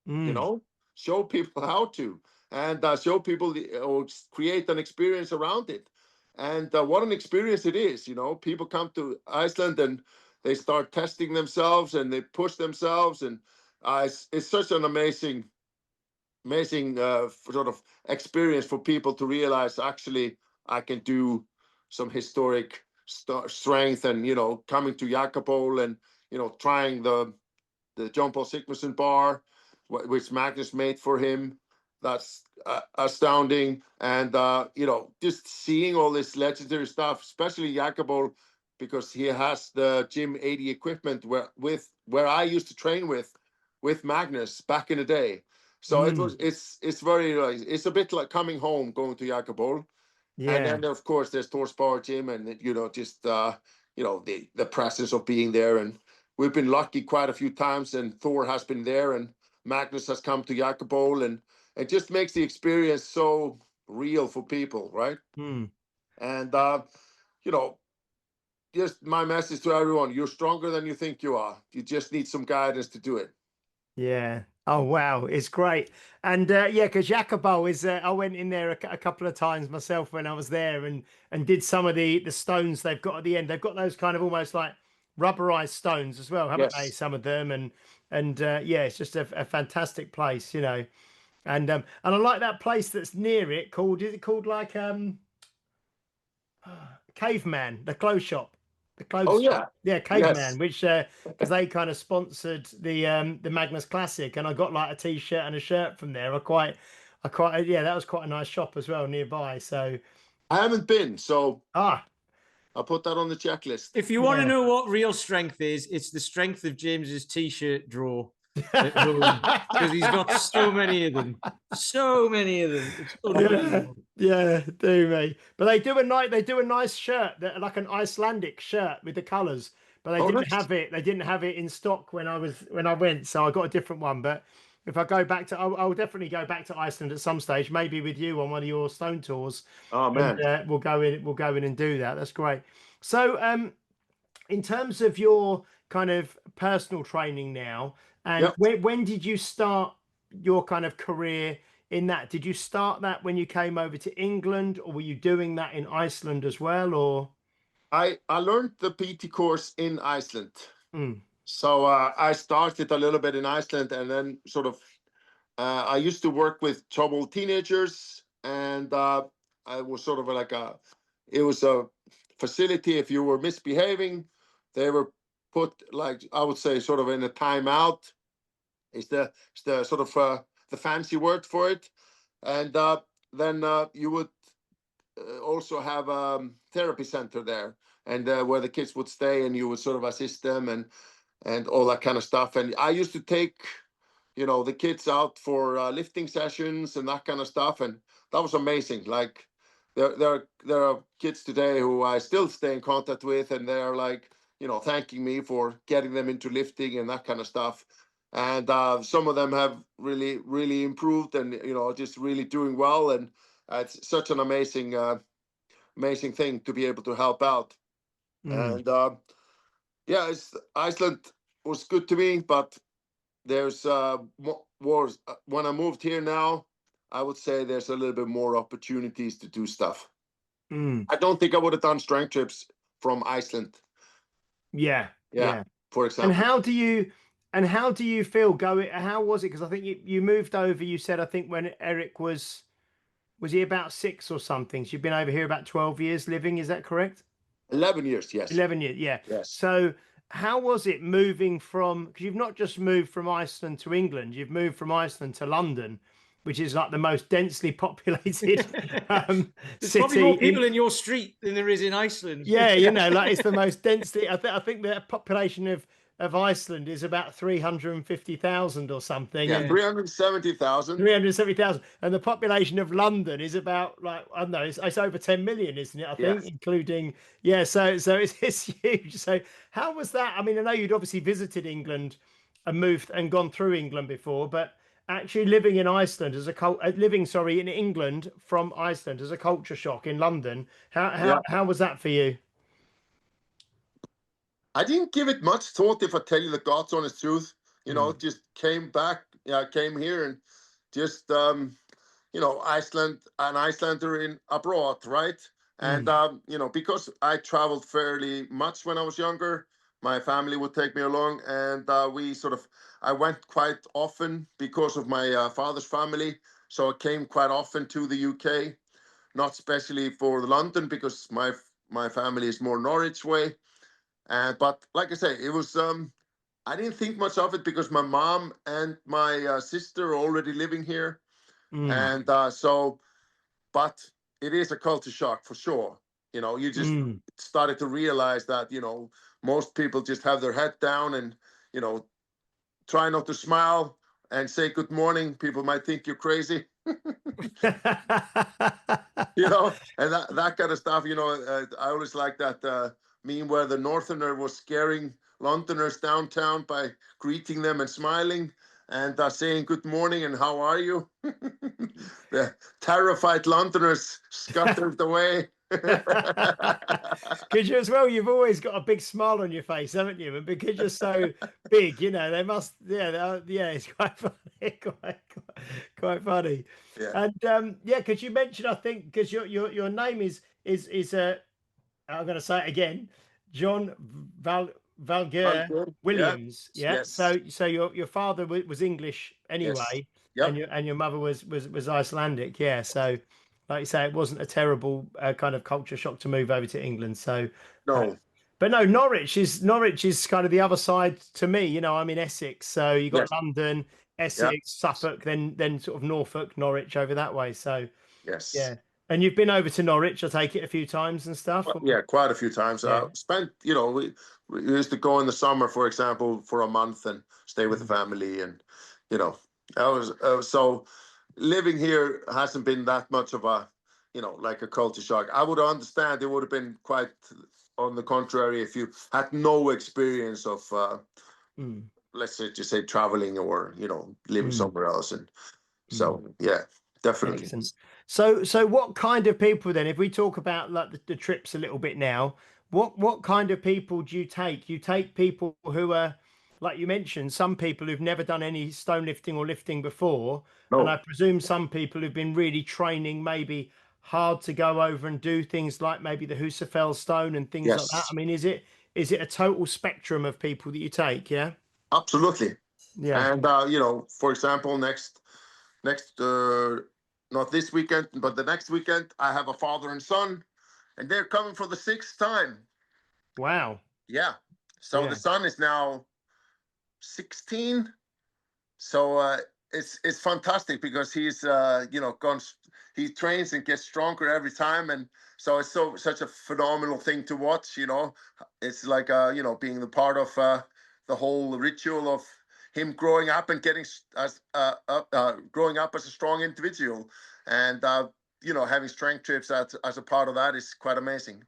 S4: You know, show people how to, and show people or create an experience around it. And what an experience it is. You know, people come to Iceland and they start testing themselves and they push themselves, and it's such an amazing sort of experience for people to realize, actually I can do some historic strength, and you know, coming to Jakobol and you know, trying the Jón Paul Sigmarsson bar, which Magnus made for him. That's astounding. And you know, just seeing all this legendary stuff, especially Jakobol, because he has the Gym 80 equipment where I used to train with Magnus back in the day. So it's very, it's a bit like coming home, going to Jakobol.
S2: Yeah.
S4: And then of course there's Thor's Power Gym, and you know, just you know, the presence of being there. And we've been lucky quite a few times, and Thor has been there, and Magnus has come to Jakobol, and it just makes the experience so real for people, right? And you know, just my message to everyone: you're stronger than you think you are. You just need some guidance to do it.
S2: Yeah. Oh wow, it's great. And yeah, because Jakobol is, I went in there a couple of times myself when I was there, and did some of the stones they've got at the end. They've got those kind of almost like rubberized stones as well, haven't they? Some of them, and yeah, it's just a fantastic place, you know. And I like that place that's near it called, is it called like Caveman, the clothes shop, the clothes
S4: Oh
S2: shop.
S4: yeah,
S2: Yeah, Caveman, which because they kind of sponsored the Magnus Classic, and I got like a t-shirt and a shirt from there. I quite yeah, that was quite a nice shop as well nearby. So
S4: I haven't been, so
S2: I'll
S4: put that on the checklist.
S3: If you want to know what real strength is, it's the strength of James's t-shirt drawer at home, because he's got so many of them. So many of them. It's unbelievable.
S2: Yeah, do me. But they do a nice shirt, that like an Icelandic shirt with the colours. But they didn't have it. They didn't have it in stock when I went, so I got a different one. But if I go back to, I'll definitely go back to Iceland at some stage, maybe with you on one of your stone tours.
S4: Oh man,
S2: and, we'll go in and do that. That's great. So, in terms of your kind of personal training now, and when did you start your kind of career in that? Did you start that when you came over to England, or were you doing that in Iceland as well? Or
S4: I learned the PT course in Iceland.
S2: Mm.
S4: So I started a little bit in Iceland, and then sort of I used to work with troubled teenagers, and I was sort of like it was a facility. If you were misbehaving, they were put, like, I would say, sort of in a timeout. Is the sort of the fancy word for it. And then you would also have a therapy center there, and where the kids would stay, and you would sort of assist them and all that kind of stuff. And I used to take, the kids out for lifting sessions and that kind of stuff, and that was amazing. Like there are kids today who I still stay in contact with, and they're like, thanking me for getting them into lifting and that kind of stuff. And some of them have really, really improved, and just really doing well. And it's such an amazing, amazing thing to be able to help out. And yeah, Iceland was good to me, but there's wars. When I moved here now, I would say there's a little bit more opportunities to do stuff. I don't think I would have done strength trips from Iceland.
S2: Yeah.
S4: For example.
S2: And how do you feel going? How was it? Because I think you moved over. You said, I think when Erik was he about 6 or something? So you've been over here about 12 years living. Is that correct?
S4: 11 years, yes.
S2: 11 years, yeah.
S4: Yes.
S2: So how was it moving from, because you've not just moved from Iceland to England, you've moved from Iceland to London, which is like the most densely populated
S3: There's
S2: city.
S3: probably more people in your street than there is in Iceland.
S2: Yeah, like it's the most densely. I think the population of Iceland is about 350,000 or something.
S4: Yeah, 370,000.
S2: 370,000, and the population of London is about, like, I don't know, it's over 10 million, isn't it? I think,
S4: Yes.
S2: Including, so it's huge. So how was that? I mean, I know you'd obviously visited England and moved and gone through England before, but actually living in Iceland as in England from Iceland as a culture shock in London, how was that for you?
S4: I didn't give it much thought, if I tell you the God's honest truth. Just came here and just, Iceland, an Icelander in abroad, right? And, because I traveled fairly much when I was younger, my family would take me along, and I went quite often because of my father's family. So I came quite often to the UK, not especially for London, because my family is more Norwich way. But like I say, it was, I didn't think much of it because my mom and my sister are already living here. And but it is a culture shock for sure. You just started to realize that, most people just have their head down and, try not to smile and say good morning. People might think you're crazy. And that kind of stuff. I always like that meme where the Northerner was scaring Londoners downtown by greeting them and smiling and saying good morning and how are you. The terrified Londoners scuttled away.
S2: Because you as well, you've always got a big smile on your face, haven't you? And because you're so big, they must, it's quite funny, quite funny.
S4: Yeah.
S2: And because you mentioned, I think, because your name is I'm going to say it again, Jón Valgeir Williams. Yeah.
S4: Yes.
S2: So your father was English anyway,
S4: yes. Yep.
S2: and your mother was Icelandic. Yeah. So, like you say, it wasn't a terrible kind of culture shock to move over to England. So
S4: No.
S2: But no, Norwich is kind of the other side to me. I'm in Essex, so you got London, Essex, Suffolk, then sort of Norfolk, Norwich over that way. So
S4: yes.
S2: Yeah. And you've been over to Norwich, I take it, a few times and stuff?
S4: Yeah, quite a few times. Spent, we used to go in the summer, for example, for a month and stay with the family. And, I was so living here hasn't been that much of a, like a culture shock. I would understand it would have been quite on the contrary if you had no experience of, let's say traveling or, living somewhere else. And so, yeah. Definitely.
S2: Excellent. So what kind of people then, if we talk about like the trips a little bit now, what kind of people do you take? You take people who are like you mentioned, some people who've never done any stone lifting or lifting before, and I
S4: No.
S2: presume some people who've been really training maybe hard to go over and do things like maybe the Husafell stone and things like that.
S4: Yes,
S2: I mean, is it a total spectrum of people that you take? Yeah.
S4: absolutely.
S2: Yeah.
S4: And for example, next not this weekend, but the next weekend, I have a father and son, and they're coming for the 6th time.
S2: Wow.
S4: Yeah. So
S2: Yeah.
S4: the son is now 16. So it's fantastic because he's gone. He trains and gets stronger every time, and so it's such a phenomenal thing to watch. It's like being the part of the whole ritual of him growing up and getting growing up as a strong individual, and having strength trips as a part of that is quite amazing.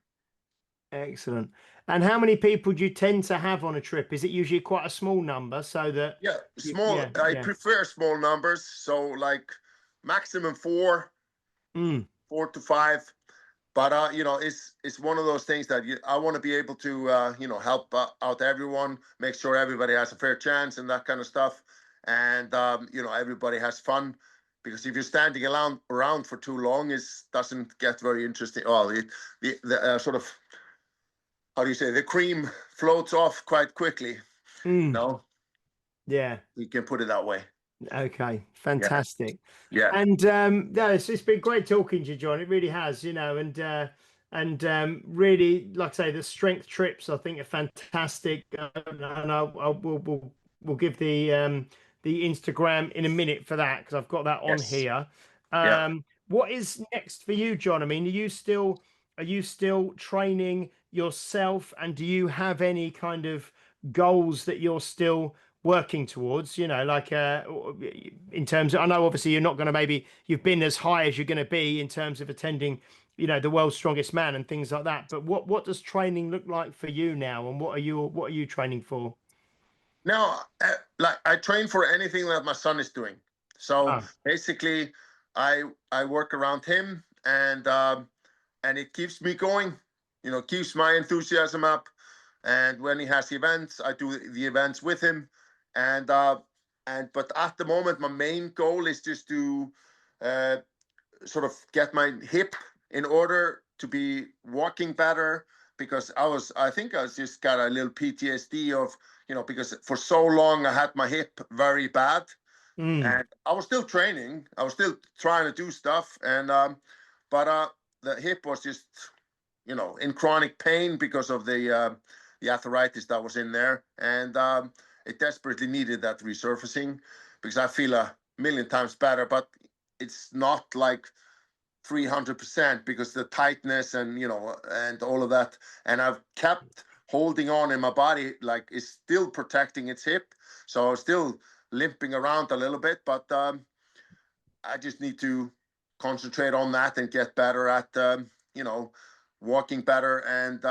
S2: Excellent. And how many people do you tend to have on a trip? Is it usually quite a small number so that
S4: small?
S2: yeah,
S4: I
S2: yeah.
S4: prefer small numbers, so like maximum 4 to 5. But it's one of those things that I want to be able to help out everyone, make sure everybody has a fair chance and that kind of stuff, and everybody has fun. Because if you're standing around for too long, it doesn't get very interesting. Well, the sort of, how do you say, the cream floats off quite quickly. No,
S2: Yeah.
S4: you can put it that way.
S2: Okay. Fantastic.
S4: Yeah.
S2: And no, it's been great talking to you, John. It really has, and really, like I say, the strength trips I think are fantastic. And we'll give the Instagram in a minute for that because I've got that on
S4: Yes.
S2: here.
S4: Yeah.
S2: What is next for you, John? I mean, are you still training yourself, and do you have any kind of goals that you're still working towards, like in terms of, I know obviously you're not going to, maybe you've been as high as you're going to be in terms of attending, the world's strongest man and things like that, but what does training look like for you now, and what are you training for?
S4: Now, like I train for anything that my son is doing. So basically, I work around him, and it keeps me going. Keeps my enthusiasm up. And when he has events, I do the events with him. And but at the moment, my main goal is just to sort of get my hip in order to be walking better, because I think I was just got a little PTSD of, because for so long I had my hip very bad, and I was still training, I was still trying to do stuff, and but the hip was just, in chronic pain because of the arthritis that was in there, and it desperately needed that resurfacing, because I feel a million times better, but it's not like 300% because the tightness and and all of that, and I've kept holding on in my body, like it's still protecting its hip, so I'm still limping around a little bit, but I just need to concentrate on that and get better at walking better and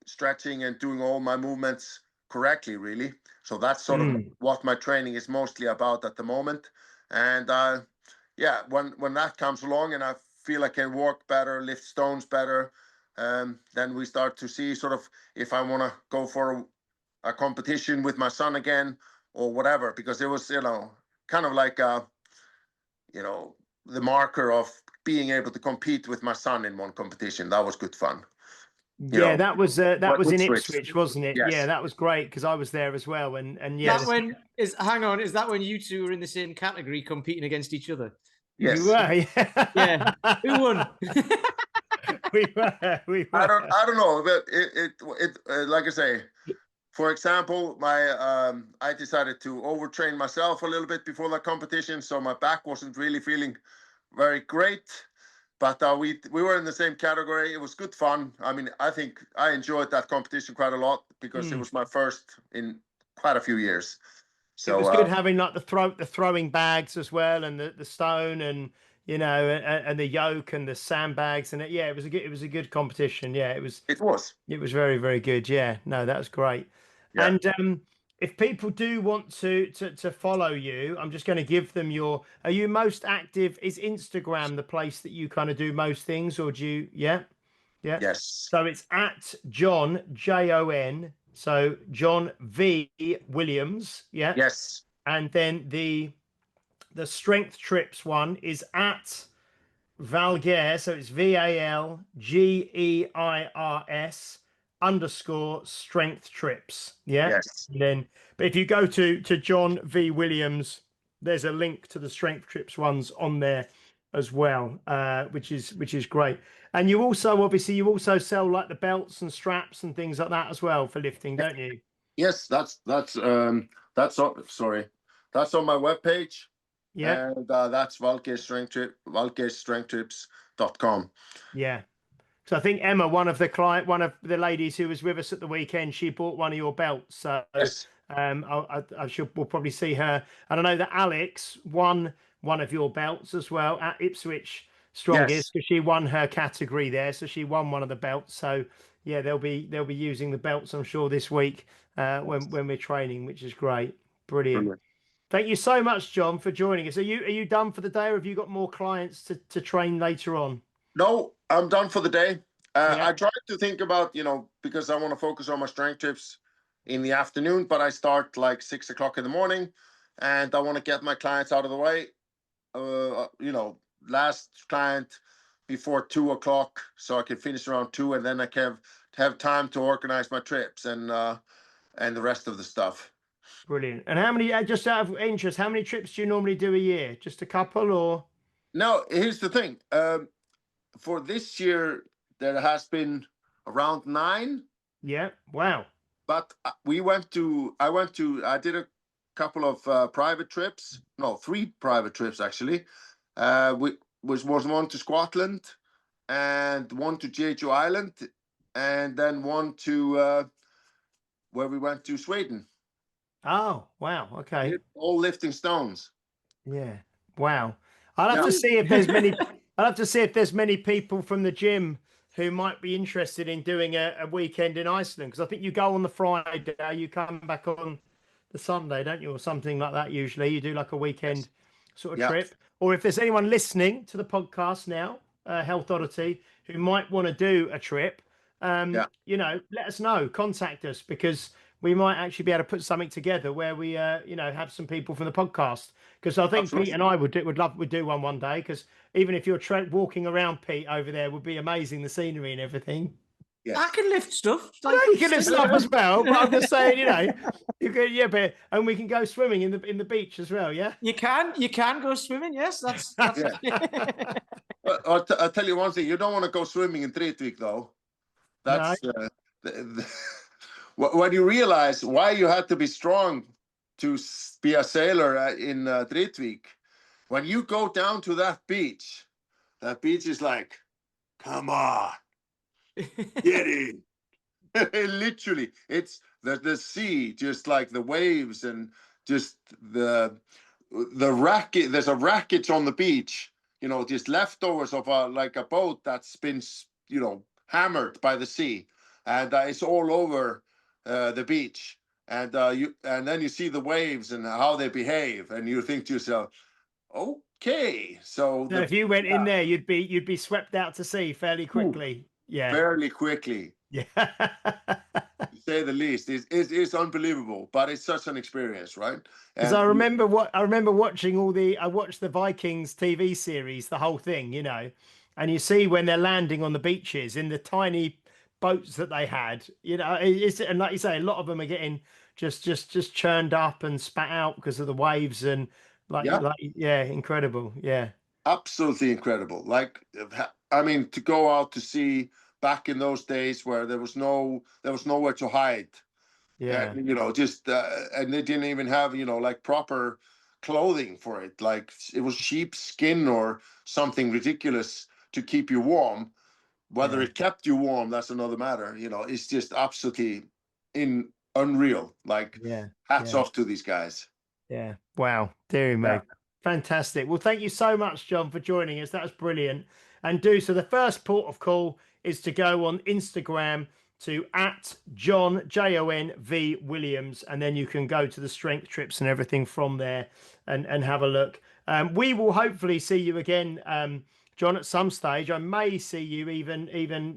S4: stretching and doing all my movements correctly, really. So that's sort of what my training is mostly about at the moment, and when that comes along and I feel I can walk better, lift stones better, then we start to see sort of if I want to go for a competition with my son again or whatever, because it was, kind of like, the marker of being able to compete with my son in one competition. That was good fun.
S2: Yeah, that was in
S4: Ipswich.
S2: Ipswich, wasn't it?
S4: Yes.
S2: Yeah, that was great because I was there as well. And
S3: Hang on, is that when you two were in the same category competing against each other?
S4: Yes.
S2: We were,
S3: yeah. Who won?
S2: we were.
S4: I don't know, but it like I say, for example, I decided to overtrain myself a little bit before that competition, so my back wasn't really feeling very great. But we were in the same category. It was good fun. I mean, I think I enjoyed that competition quite a lot because it was my first in quite a few years. So
S2: it was good having like the throwing bags as well, and the stone, and and the yoke and the sandbags, and it was a good competition. Yeah, it was very, very good. Yeah, no, that was great. Yeah. And if people do want to follow you, I'm just going to give them are you most active? Is Instagram the place that you kind of do most things, or do you? Yeah.
S4: Yes.
S2: So it's at John, Jon So Jón V Williams, yeah.
S4: Yes.
S2: And then the Strength Trips one is at Valgeir, so it's VALGEIRS _ Strength Trips. Yeah.
S4: Yes.
S2: And then, but if you go to Jón V Williams, there's a link to the Strength Trips ones on there as well, which is great. And you also obviously sell like the belts and straps and things like that as well for lifting, don't you?
S4: Yes, that's on, sorry, that's on my webpage.
S2: Yeah.
S4: And that's ValgeirStrengthTrips.com.
S2: Yeah. So I think Emma, one of the ladies who was with us at the weekend, she bought one of your belts. So
S4: Yes.
S2: we'll probably see her. And I know that Alex won one of your belts as well at Ipswich Strongest, because she won her category there. So she won one of the belts. So yeah, they'll be using the belts, I'm sure, this week when we're training, which is great. Brilliant. Thank you so much, John, for joining us. Are you done for the day, or have you got more clients to train later on?
S4: No, I'm done for the day. I tried to think about, because I want to focus on my strength trips in the afternoon, but I start like 6 o'clock in the morning, and I want to get my clients out of the way. Last client before 2 o'clock, so I can finish around 2, and then I can have time to organize my trips and the rest of the stuff.
S2: Brilliant. And how many, just out of interest, how many trips do you normally do a year? Just a couple, or? No,
S4: here's the thing. For this year, there has been around 9.
S2: Yeah. Wow.
S4: But I did a couple of private trips. No, 3 private trips actually. Was one to Scotland, and one to Jeju Island, and then one to where we went to Sweden.
S2: Oh, wow. Okay.
S4: All lifting stones.
S2: Yeah. Wow. I'll have to see if there's many. I'll have to see if there's many people from the gym who might be interested in doing a weekend in Iceland, because I think you go on the Friday, you come back on the Sunday, don't you, or something like that. Usually, you do like a weekend sort of trip. Or if there's anyone listening to the podcast now, Health Oddity, who might want to do a trip, let us know. Contact us, because we might actually be able to put something together where we, have some people from the podcast. Because I think Pete and I would do one day. Because even if you're walking around, Pete, over there, would be amazing, the scenery and everything.
S3: Yes. I can lift stuff.
S2: You can lift stuff as well. But I'm just saying, you could, and we can go swimming in the beach as well. Yeah,
S3: you can go swimming. Yes, that's
S4: I'll tell you one thing: you don't want to go swimming in Tritvík, though. That's when you realize why you had to be strong to be a sailor in Tritvík. When you go down to that beach is like, come on, get in. Literally, it's the sea, just like the waves, and just the racket. There's a racket on the beach, just leftovers of a boat that's been, hammered by the sea, and it's all over the beach. And then you see the waves and how they behave, and you think to yourself, okay, so
S2: if you went in there, you'd be swept out to sea fairly quickly.
S4: Fairly quickly.
S2: Yeah.
S4: To say the least. It's unbelievable, but it's such an experience, right?
S2: Because I remember watching I watched the Vikings TV series, the whole thing, and you see when they're landing on the beaches in the tiny boats that they had, and like you say, a lot of them are getting just churned up and spat out because of the waves, and incredible. Yeah,
S4: absolutely incredible. Like, I mean, to go out to sea back in those days where there was nowhere to hide.
S2: Yeah,
S4: and they didn't even have like proper clothing for it. Like, it was sheep skin or something ridiculous to keep you warm. Whether it kept you warm, that's another matter. It's just absolutely unreal. Like, hats off to these guys.
S2: Yeah. Wow. Dear me. Fantastic. Well, thank you so much, John, for joining us. That was brilliant. And so the first port of call is to go on Instagram to @Jón JON Williams, and then you can go to the strength trips and everything from there and have a look. We will hopefully see you again John, at some stage, I may see you even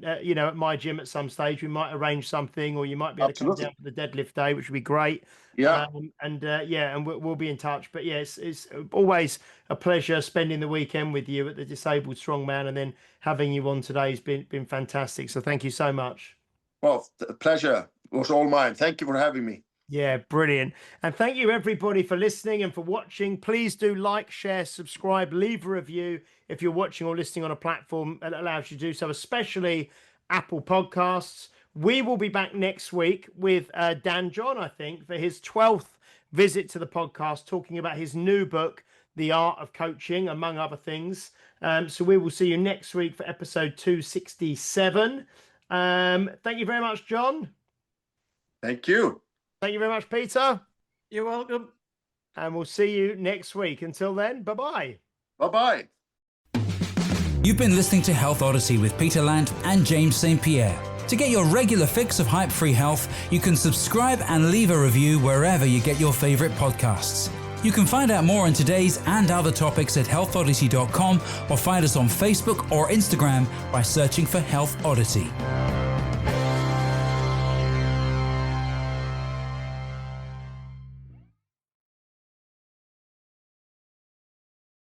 S2: at my gym at some stage. We might arrange something, or you might be able to come down for the deadlift day, which would be great.
S4: Yeah.
S2: And we'll be in touch. But yes, it's always a pleasure spending the weekend with you at the Disabled Strongman, and then having you on today has been fantastic. So thank you so much.
S4: Well, the pleasure was all mine. Thank you for having me.
S2: Yeah, brilliant. And thank you everybody for listening and for watching. Please do like, share, subscribe, leave a review if you're watching or listening on a platform that allows you to do so, especially Apple Podcasts. We will be back next week with Dan John, I think, for his 12th visit to the podcast, talking about his new book, The Art of Coaching, among other things. So we will see you next week for episode 267. Thank you very much, John.
S4: Thank you.
S2: Thank you very much, Peter.
S3: You're welcome.
S2: And we'll see you next week. Until then, bye-bye.
S4: Bye-bye.
S1: You've been listening to Health Oddity with Peter Lant and James St. Pierre. To get your regular fix of hype-free health, you can subscribe and leave a review wherever you get your favorite podcasts. You can find out more on today's and other topics at healthoddity.com, or find us on Facebook or Instagram by searching for Health Oddity.